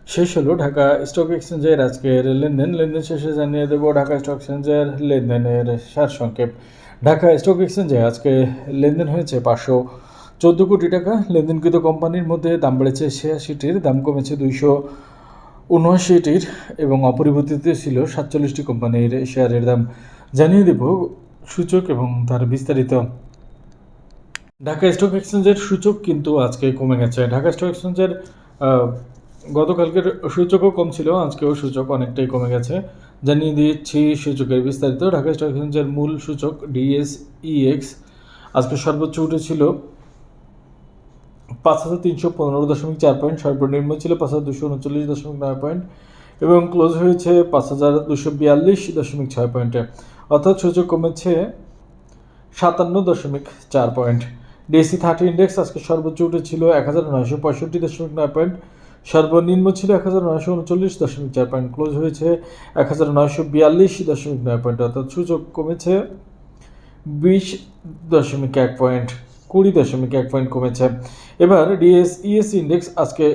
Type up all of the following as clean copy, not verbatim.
শেষ হলো ঢাকা স্টক এক্সচেঞ্জের আজকের লেনদেন শেষে জানিয়ে দেব ঢাকা স্টক এক্সচেঞ্জের লেনদেনের সারসংক্ষেপ। ঢাকা স্টক এক্সচেঞ্জে আজকে লেনদেন হয়েছে 514 কোটি টাকা। লেনদেনকৃত কোম্পানির মধ্যে দাম বেড়েছে 86টির, দাম কমেছে 279টির এবং অপরিবর্তিত ছিল 47টি কোম্পানির শেয়ারের দাম। জানিয়ে দেব সূচক এবং তার বিস্তারিত। ঢাকা স্টক এক্সচেঞ্জের সূচক কিন্তু আজকে কমে গেছে। ঢাকা স্টক এক্সচেঞ্জের গতকালকের সূচকও কম ছিল, আজকেও সূচক অনেকটাই কমে গেছে। জানিয়ে দিচ্ছি সূচকের বিস্তারিত। ঢাকা স্টক এক্সচেঞ্জের মূল সূচক DSEX আজকে সর্বোচ্চ উঠেছিল 5,315.4 পয়েন্ট, সর্বনিম্ন ছিল 5,239.9 পয়েন্ট এবং ক্লোজ হয়েছে 5,242.6 পয়েন্টে, অর্থাৎ সূচক কমেছে 57.4 পয়েন্ট। DSE 30 ইন্ডেক্স আজকে সর্বোচ্চ উঠেছিল 1,965.9 পয়েন্ট, সর্বনিম্ন ছিল 1,939.4 পয়েন্ট, ক্লোজ হয়েছে 1,942.9 পয়েন্ট, অর্থাৎ সূচক কমেছে 20.1 পয়েন্ট, 20.1 পয়েন্ট কমেছে। এবার DSES ইন্ডেক্স আজকে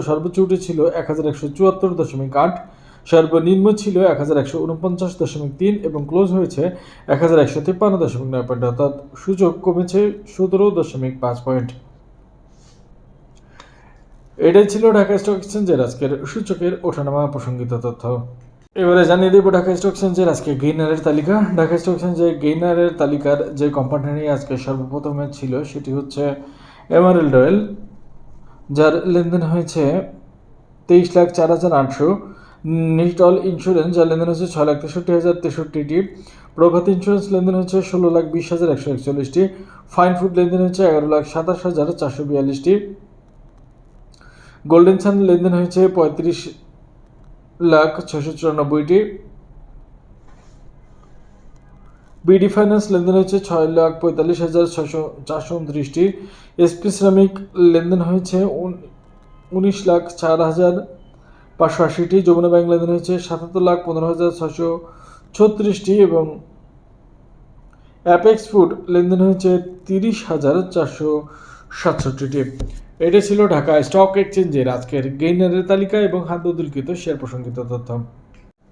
সর্বোচ্চ উঠেছিল 1,174.8, সর্বনিম্ন ছিল 1,149.3 এবং ক্লোজ হয়েছে 1,153.9 পয়েন্ট, অর্থাৎ সূচক কমেছে 17.5 পয়েন্ট। এটাই ছিল ঢাকা স্টক এক্সচেঞ্জের আজকের সূচকের ওঠানামা প্রসঙ্গিত তথ্য। এবারে জানিয়ে দেব ঢাকা স্টক এক্সচেঞ্জের আজকে গেইনারের তালিকা। ঢাকা স্টক এক্সচেঞ্জের গেইনারের তালিকার যে কোম্পানি আজকে সর্বপ্রথমে ছিল সেটি হচ্ছে এমারেল্ড অয়েল, যার লেনদেন হয়েছে 23,04,800। নিটল ইন্স্যুরেন্স, যার লেনদেন হচ্ছে 6,63,063টি। প্রভাত ইন্স্যুরেন্স লেনদেন হচ্ছে 16,20,141টি। ফাইন ফুড লেনদেন হচ্ছে 11,27,442টি। গোল্ডেন সান লেনদেন হয়েছে 35,694টি। বিডি ফাইন্যান্স লেনদেন হয়েছে 6,45,429টি। এসপি সিরামিক লেনদেন হয়েছে 19,04,580টি। যমুনা ব্যাংক লেনদেন হয়েছে 77,15,636টি এবং অ্যাপেক্স ফুড লেনদেন হয়েছে 30,467টি। এটা ছিল ঢাকা স্টক এক্সচেঞ্জের আজকের গেইনারের তালিকা এবং হাত বদলকৃত শেয়ার প্রসঙ্গিত তথ্য।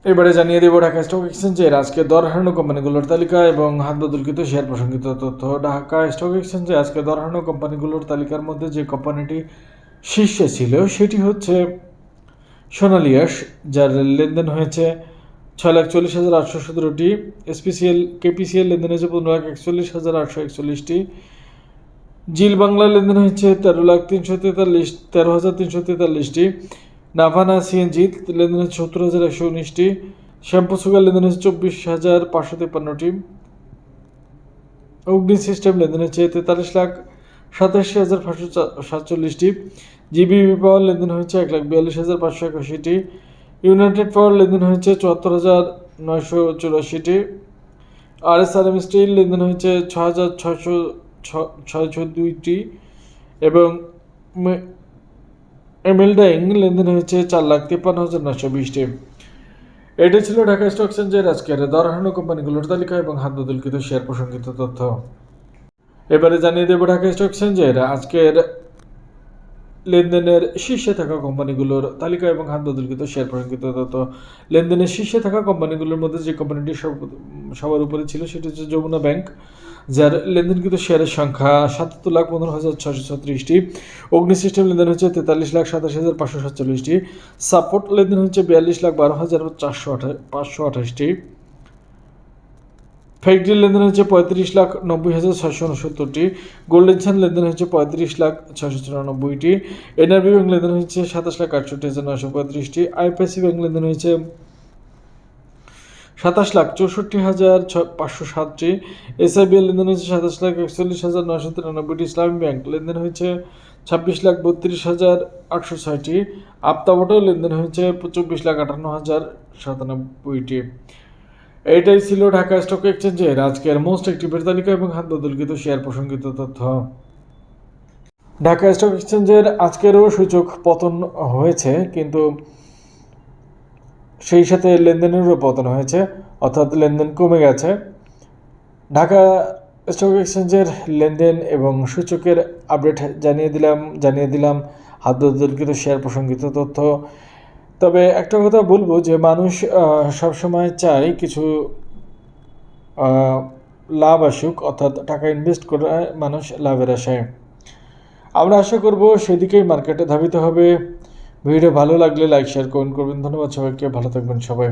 এবারে জানিয়ে দেব ঢাকা স্টক এক্সচেঞ্জের আজকে দর হারানো কোম্পানিগুলোর তালিকা এবং হাত বদলকৃত শেয়ার প্রসঙ্গিত তথ্য। ঢাকা স্টক এক্সচেঞ্জে আজকে দর হারানো কোম্পানিগুলোর তালিকার মধ্যে যে কোম্পানিটি শীর্ষে ছিল সেটি হচ্ছে সোনালিয়াস, যার লেনদেন হয়েছে 6,40,817টি। কেপিসিএল লেনদেন হয়েছে 15,41,841টি। জিল বাংলা লেনদেন হয়েছে 13,343টি। নাভানা সিএনজি লেনদেন হচ্ছে 70,119টি। শ্যাম্পু সুগার লেনদেন হচ্ছে 24,553টি। অগ্নি সিস্টেম লেনদেন হচ্ছে 43,87,547টি। জিবিবি পাওয়ার লেনদেন হয়েছে 1,42,581টি। ইউনাইটেড পাওয়ার লেনদেন হয়েছে 74,984টি। RSRM স্টিল লেনদেন হয়েছে 6,602টি এবং এমএলডাইং লেনদেন হয়েছে 4,53,920টি। এটা ছিল ঢাকা স্টক এক্সচেঞ্জের আজকের দর হারানো কোম্পানিগুলোর তালিকা এবং হাত বদলকৃত শেয়ার প্রসঙ্গিত তথ্য। এবারে জানিয়ে দেব ঢাকা স্টক এক্সচেঞ্জের আজকের লেনদেনের শীর্ষে থাকা কোম্পানিগুলোর তালিকা এবং হাত বদলকৃত শেয়ার প্রসঙ্গিত তথ্য। লেনদেনের শীর্ষে থাকা কোম্পানিগুলোর মধ্যে যে কোম্পানিটি সবার উপরে ছিল সেটি হচ্ছে যমুনা ব্যাংক, যার লেনদেনকৃত শেয়ারের সংখ্যা 77,15,636টি। অগ্নি সিস্টেম লেনদেন হচ্ছে 43,27,547টি। সাপোর্ট লেনদেন হচ্ছে 42,12,428টি। ফ্যাক্টরি লেনদেন হচ্ছে 35,90,669টি। গোল্ডেন সান লেনদেন হচ্ছে 35,694টি। এনআরবি ব্যাংক লেনদেন হচ্ছে 27,68,935টি। আইপিআইসি ব্যাংক লেনদেন হয়েছে 27,64,507টি। এসআইবিএল লেনদেন হয়েছে 27,41,993টি। ইসলামী ব্যাংক লেনদেন হয়েছে 26,32,806টি। আপ্তাবটাও লেনদেন হয়েছে 24,58,097টি। এইটাই ছিল ঢাকা স্টক এক্সচেঞ্জের আজকের মোস্ট অ্যাক্টিভের তালিকা এবং হাত বদলকৃত শেয়ার প্রসঙ্গিত তথ্য। ঢাকা স্টক এক্সচেঞ্জের আজকেরও সূচক পতন হয়েছে, কিন্তু সেই সাথে লেনদেনেরও পতন হয়েছে, অর্থাৎ লেনদেন কমে গেছে। ঢাকা স্টক এক্সচেঞ্জের লেনদেন এবং সূচকের আপডেট জানিয়ে দিলাম হাত বদলকৃত শেয়ার প্রসঙ্গিত তথ্য। তবে একটা কথা বলবো যে মানুষ সবসময় চায় কিছু লাভ আসুক, অর্থাৎ টাকা ইনভেস্ট করে মানুষ লাভের আশায়। আমরা আশা করব সেদিকেই মার্কেটে ধাবিত হবে। ভিডিও ভালো লাগলে লাইক শেয়ার কমেন্ট করবেন। ধন্যবাদ সবাইকে, ভালো থাকবেন সবাই।